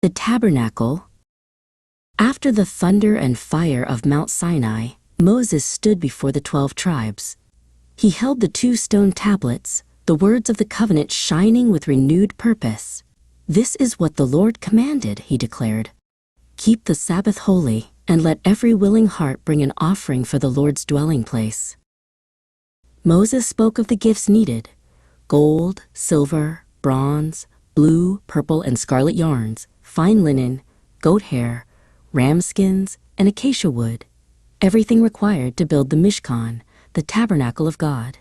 The Tabernacle. After the thunder and fire of Mount Sinai, Moses stood before the 12 tribes. He held the 2 stone tablets, the words of the covenant shining with renewed purpose. "This is what the Lord commanded," he declared. "Keep the Sabbath holy, and let every willing heart bring an offering for the Lord's dwelling place." Moses spoke of the gifts needed: gold, silver, bronze, blue, purple, and scarlet yarns, fine linen, goat hair, ram skins, and acacia wood, everything required to build the Mishkan, the tabernacle of God.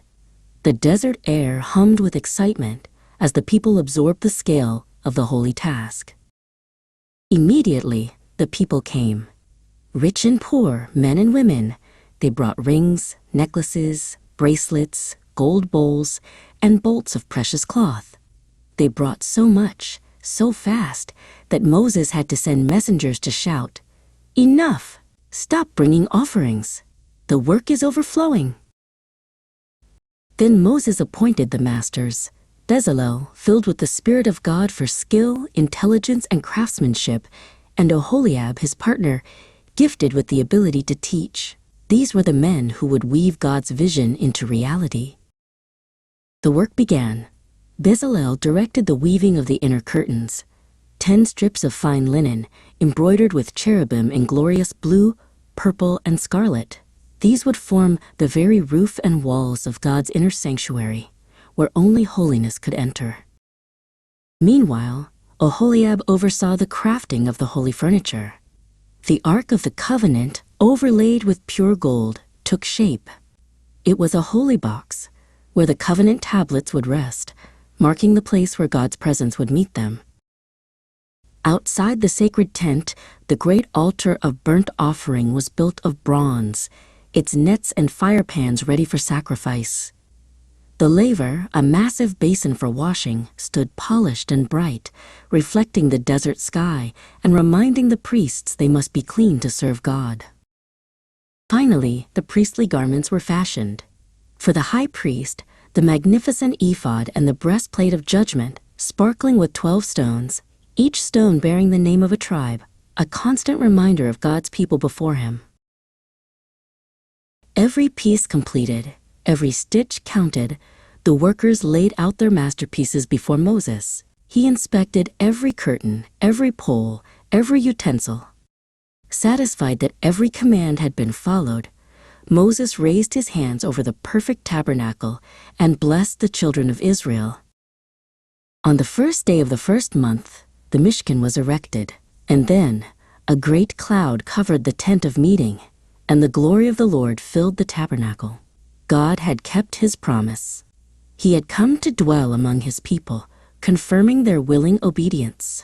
The desert air hummed with excitement as the people absorbed the scale of the holy task. Immediately, the people came. Rich and poor, men and women, they brought rings, necklaces, bracelets, gold bowls, and bolts of precious cloth. They brought so much, so fast, that Moses had to send messengers to shout, "Enough! Stop bringing offerings! The work is overflowing." Then Moses appointed the masters, Bezalel, filled with the Spirit of God for skill, intelligence, and craftsmanship, and Oholiab, his partner, gifted with the ability to teach. These were the men who would weave God's vision into reality. The work began. Bezalel directed the weaving of the inner curtains, 10 strips of fine linen, embroidered with cherubim in glorious blue, purple, and scarlet. These would form the very roof and walls of God's inner sanctuary, where only holiness could enter. Meanwhile, Oholiab oversaw the crafting of the holy furniture. The Ark of the Covenant, overlaid with pure gold, took shape. It was a holy box, where the covenant tablets would rest, marking the place where God's presence would meet them. Outside the sacred tent, the great altar of burnt offering was built of bronze, its nets and fire pans ready for sacrifice. The laver, a massive basin for washing, stood polished and bright, reflecting the desert sky and reminding the priests they must be clean to serve God. Finally, the priestly garments were fashioned. For the high priest, the magnificent ephod and the breastplate of judgment, sparkling with 12 stones, each stone bearing the name of a tribe, a constant reminder of God's people before him. Every piece completed, every stitch counted, the workers laid out their masterpieces before Moses. He inspected every curtain, every pole, every utensil. Satisfied that every command had been followed, Moses raised his hands over the perfect tabernacle and blessed the children of Israel. On the first day of the first month, the Mishkan was erected, and then a great cloud covered the tent of meeting, and the glory of the Lord filled the tabernacle. God had kept his promise. He had come to dwell among his people, confirming their willing obedience.